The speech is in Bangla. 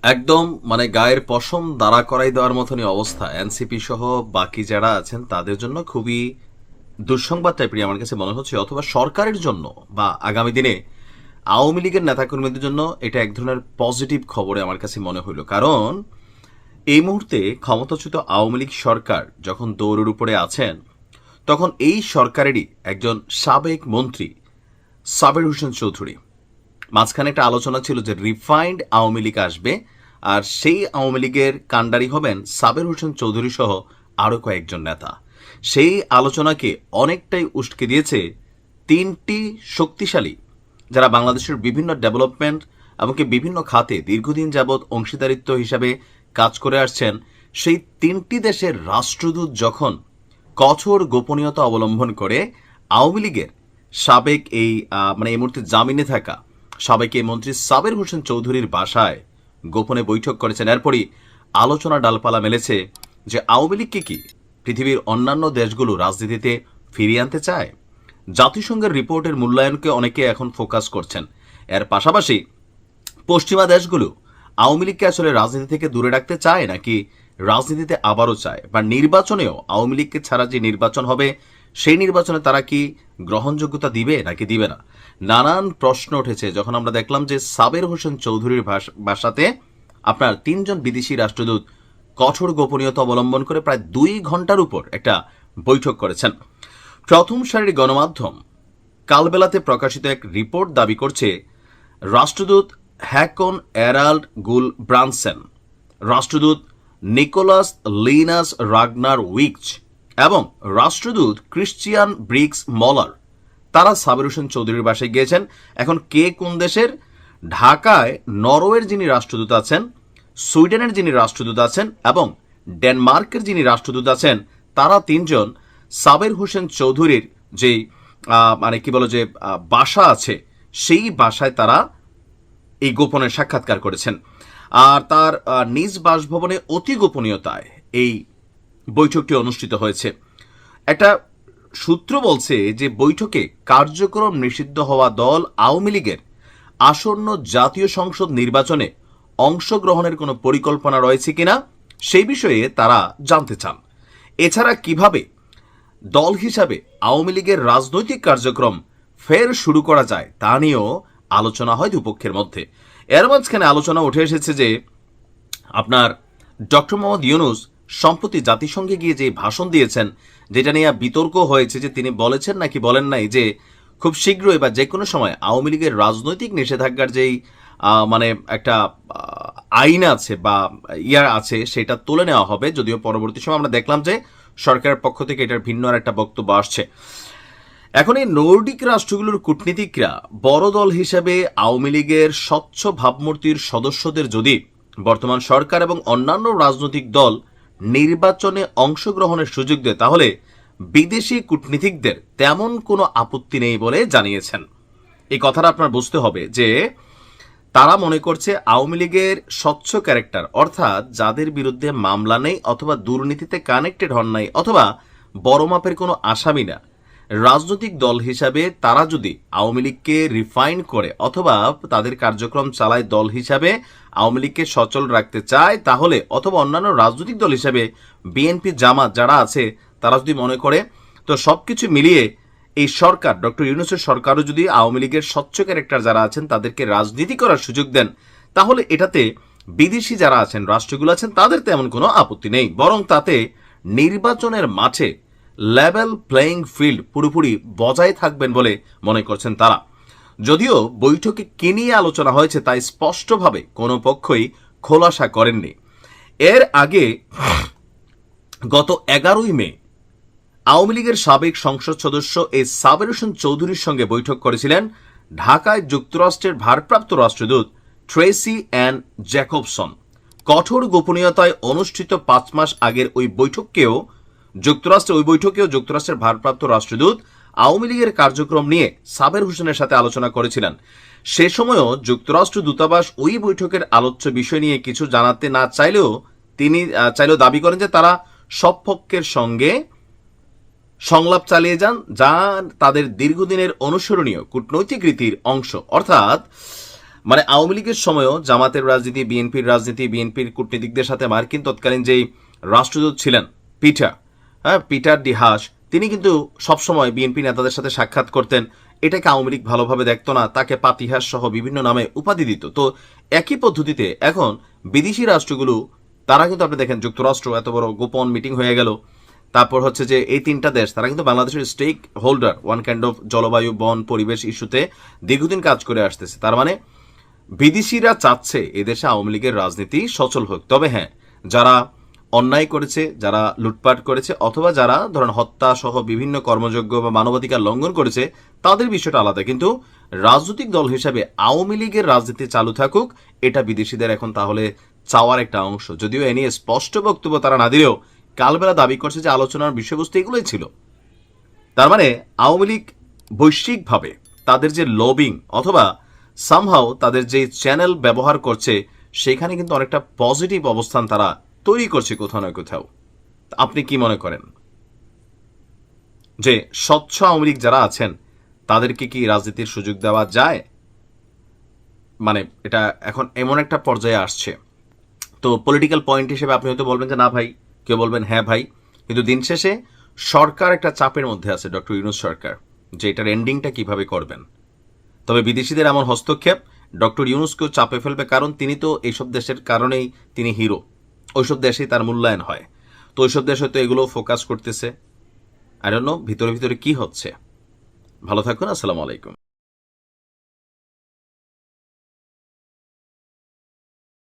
একদম মানে গায়ের পশম দাঁড়া করাই দেওয়ার মতনই অবস্থা এনসিপি সহ বাকি যারা আছেন তাদের জন্য খুবই দুঃসংবাদ টাইপের আমার কাছে মনে হচ্ছে, অথবা সরকারের জন্য বা আগামী দিনে আওয়ামী লীগের নেতাকর্মীদের জন্য এটা এক ধরনের পজিটিভ খবরে আমার কাছে মনে হইল। কারণ এই মুহূর্তে ক্ষমতাচ্যুত আওয়ামী লীগ সরকার যখন দৌড়ের উপরে আছেন, তখন এই সরকারেরই একজন সাবেক মন্ত্রী সাবের হোসেন চৌধুরী, মাঝখানে একটা আলোচনা ছিল যে রিফাইন্ড আওয়ামী লীগ আসবে, আর সেই আওয়ামী লীগের কাণ্ডারি হবেন সাবের হোসেন চৌধুরী সহ আরও কয়েকজন নেতা। সেই আলোচনাকে অনেকটাই উস্কে দিয়েছে তিনটি শক্তিশালী, যারা বাংলাদেশের বিভিন্ন ডেভেলপমেন্ট এমনকি বিভিন্ন খাতে দীর্ঘদিন যাবৎ অংশীদারিত্ব হিসাবে কাজ করে আসছেন, সেই তিনটি দেশের রাষ্ট্রদূত যখন কঠোর গোপনীয়তা অবলম্বন করে আওয়ামী লীগের সাবেক এই মুহূর্তে জামিনে থাকা সাবেক এই মন্ত্রী সাবের হোসেন চৌধুরীর বাসায় গোপনে বৈঠক করেছেন, এরপরই আলোচনা ডালপালা মেলেছে যে আওয়ামী লীগকে কি পৃথিবীর অন্যান্য দেশগুলো রাজনীতিতে ফিরিয়ে আনতে চায়। জাতিসংঘের রিপোর্টের মূল্যায়নকে অনেকে এখন ফোকাস করছেন। এর পাশাপাশি পশ্চিমা দেশগুলো আওয়ামী লীগকে আসলে রাজনীতি থেকে দূরে রাখতে চায় নাকি রাজনীতিতে আবারও চায়, বা নির্বাচনেও আওয়ামী লীগকে ছাড়া যে নির্বাচন হবে সেই নির্বাচনে তারা কি গ্রহণযোগ্যতা দিবে নাকি দিবে না, নানান প্রশ্ন উঠেছে যখন আমরা দেখলাম যে সাবের হোসেন চৌধুরীর বাসাতে আপনার তিনজন বিদেশি রাষ্ট্রদূত কঠোর গোপনীয়তা অবলম্বন করে প্রায় 2 ঘন্টার উপর একটা বৈঠক করেছেন। প্রথম সারির গণমাধ্যম কালবেলাতে প্রকাশিত এক রিপোর্ট দাবি করছে রাষ্ট্রদূত হ্যাকন এরাল্ড গুল ব্রানসেন, রাষ্ট্রদূত নিকোলাস লিনাস রাগনার উইকচ এবং রাষ্ট্রদূত ক্রিশ্চিয়ান ব্রিক্স মলার তারা সাবের হোসেন চৌধুরীর বাসায় গিয়েছেন। এখন কে কোন দেশের? ঢাকায় নরওয়ের যিনি রাষ্ট্রদূত আছেন, সুইডেনের যিনি রাষ্ট্রদূত আছেন এবং ডেনমার্কের যিনি রাষ্ট্রদূত আছেন, তারা তিনজন সাবের হোসেন চৌধুরীর যেই বাসা আছে সেই বাসায় তারা এই গোপনে সাক্ষাৎকার করেছেন। আর তার নিজ বাসভবনে অতি গোপনীয়তায় এই বৈঠকটি অনুষ্ঠিত হয়েছে। একটা সূত্র বলছে যে বৈঠকে কার্যক্রম নিষিদ্ধ হওয়া দল আওয়ামী লীগের আসন্ন জাতীয় সংসদ নির্বাচনে অংশগ্রহণের কোনো পরিকল্পনা রয়েছে কিনা সেই বিষয়ে তারা জানতে চান। এছাড়া কিভাবে দল হিসাবে আওয়ামী লীগের রাজনৈতিক কার্যক্রম ফের শুরু করা যায় তা নিয়েও আলোচনা হয় দুপক্ষের মধ্যে। এর মাঝখানে আলোচনা উঠে এসেছে যে আপনার ডক্টর মোহাম্মদ ইউনূস সম্প্রতি জাতিসংঘে গিয়ে যে ভাষণ দিয়েছেন, যেটা নিয়ে বিতর্ক হয়েছে যে তিনি বলেছেন নাকি বলেন নাই যে খুব শীঘ্রই বা যে কোনো সময় আওয়ামী লীগের রাজনৈতিক নিষেধাজ্ঞার যেই একটা আইন আছে বা আছে সেটা তুলে নেওয়া হবে। যদিও পরবর্তী সময় আমরা দেখলাম যে সরকারের পক্ষ থেকে এটার ভিন্ন আর একটা বক্তব্য আসছে। এখন এই নর্ডিক রাষ্ট্রগুলোর কূটনীতিকরা বড় দল হিসেবে আওয়ামী লীগের স্বচ্ছ ভাবমূর্তির সদস্যদের যদি বর্তমান সরকার এবং অন্যান্য রাজনৈতিক দল নির্বাচনে অংশগ্রহণের সুযোগ দেয়, তাহলে বিদেশি কূটনীতিকদের তেমন কোনো আপত্তি নেই বলে জানিয়েছেন। এই কথাটা আপনার বুঝতে হবে যে তারা মনে করছে আওয়ামী লীগের স্বচ্ছ ক্যারেক্টার, অর্থাৎ যাদের বিরুদ্ধে মামলা নেই অথবা দুর্নীতিতে কানেক্টেড হন নাই অথবা বড় মাপের কোনো আসামি না, রাজনৈতিক দল হিসাবে তারা যদি আওয়ামী লীগকে রিফাইন করে অথবা তাদের কার্যক্রম চালায় দল হিসাবে আওয়ামী লীগকে সচল রাখতে চায়, তাহলে অথবা অন্যান্য রাজনৈতিক দল হিসাবে বিএনপি জামাত যারা আছে তারা যদি মনে করে, তো সবকিছু মিলিয়ে এই সরকার ডক্টর ইউনূসের সরকারও যদি আওয়ামী লীগের স্বচ্ছ ক্যারেক্টার যারা আছেন তাদেরকে রাজনীতি করার সুযোগ দেন, তাহলে এটাতে বিদেশি যারা আছেন রাষ্ট্রগুলো আছেন তাদের তেমন কোনো আপত্তি নেই, বরং তাতে নির্বাচনের মাঠে লেভেল প্লেয়িং ফিল্ড পুরোপুরি বজায় থাকবেন বলে মনে করছেন তারা। যদিও বৈঠকে কি নিয়ে আলোচনা হয়েছে তাই স্পষ্টভাবে কোনো পক্ষই খোলাসা করেননি। এর আগে গত 11ই মে আওয়ামী লীগের সাবেক সংসদ সদস্য এই সাবের হোসেন চৌধুরীর সঙ্গে বৈঠক করেছিলেন ঢাকায় যুক্তরাষ্ট্রের ভারপ্রাপ্ত রাষ্ট্রদূত ট্রেসি অ্যান জ্যাকবসন। কঠোর গোপনীয়তায় অনুষ্ঠিত 5 মাস আগের ওই বৈঠকেও যুক্তরাষ্ট্রের ভারপ্রাপ্ত রাষ্ট্রদূত আওয়ামী লীগের কার্যক্রম নিয়ে সাবের হোসেনের সাথে আলোচনা করেছিলেন। সে সময়ও যুক্তরাষ্ট্র দূতাবাস ওই বৈঠকের আলোচ্য বিষয় নিয়ে কিছু জানাতে না চাইলেও তিনি দাবি করেন যে তারা সব পক্ষের সঙ্গে সংলাপ চালিয়ে যান, যা তাদের দীর্ঘদিনের অনুসরণীয় কূটনৈতিক রীতির অংশ। অর্থাৎ মানে আওয়ামী লীগের সময়ও জামাতের রাজনীতি, বিএনপির রাজনীতি, বিএনপির কূটনীতিকদের সাথে মার্কিন তৎকালীন যেই রাষ্ট্রদূত ছিলেন পিটার ডি হাস, তিনি কিন্তু সবসময় বিএনপি নেতাদের সাথে সাক্ষাৎ করতেন। এটাকে আওয়ামী লীগ ভালোভাবে দেখত না, তাকে পাতিহাস সহ বিভিন্ন নামে উপাধি দিত। তো একই পদ্ধতিতে এখন বিদেশি রাষ্ট্রগুলো, তারা কিন্তু আপনি দেখেন যুক্তরাষ্ট্র এত বড় গোপন মিটিং হয়ে গেল, তারপর হচ্ছে যে এই তিনটা দেশ তারা কিন্তু বাংলাদেশের stakeholder, one kind of জলবায়ু, বন, পরিবেশ ইস্যুতে দীর্ঘদিন কাজ করে আসতেছে। তার মানে বিদেশিরা চাচ্ছে এদেশে আওয়ামী লীগের রাজনীতি সচল হোক। তবে হ্যাঁ, যারা অন্যায় করেছে, যারা লুটপাট করেছে, অথবা যারা ধরেন হত্যা সহ বিভিন্ন কর্মযোগ্য বা মানবাধিকার লঙ্ঘন করেছে, তাদের বিষয়টা আলাদা। কিন্তু রাজনৈতিক দল হিসাবে আওয়ামী লীগের রাজনীতি চালু থাকুক, এটা বিদেশিদের এখন তাহলে চাওয়ার একটা অংশ। যদিও এ নিয়ে স্পষ্ট বক্তব্য তারা না দিলেও কালবেলা দাবি করছে যে আলোচনার বিষয়বস্তু এগুলোই ছিল। তার মানে আওয়ামী লীগ বৈশ্বিকভাবে তাদের যে লবিং অথবা সামহাও তাদের যে চ্যানেল ব্যবহার করছে, সেখানে কিন্তু অনেকটা পজিটিভ অবস্থান তারা তৈরি করছে কোথাও না কোথাও। আপনি কি মনে করেন যে স্বচ্ছ আওয়ামী লীগ যারা আছেন তাদেরকে কি রাজনীতির সুযোগ দেওয়া যায়? মানে এটা এখন এমন একটা পর্যায়ে আসছে, তো পলিটিক্যাল পয়েন্ট হিসেবে আপনি হয়তো বলবেন যে না ভাই, কেউ বলবেন হ্যাঁ ভাই, কিন্তু দিন শেষে সরকার একটা চাপের মধ্যে আছে, ডক্টর ইউনূস সরকার, যে এটার এন্ডিংটা কিভাবে করবেন। তবে বিদেশিদের এমন হস্তক্ষেপ ডক্টর ইউনূসকেও চাপে ফেলবে, কারণ তিনি তো এইসব দেশের কারণেই তিনি হিরো, ওইসব দেশেই তার মূল্যায়ন হয়। তো ওইসব দেশ হয়তো এগুলো ফোকাস করতেছে। আই ডোন্ট নো ভিতরে ভিতরে কি হচ্ছে। ভালো থাকুন, আসসালামু আলাইকুম।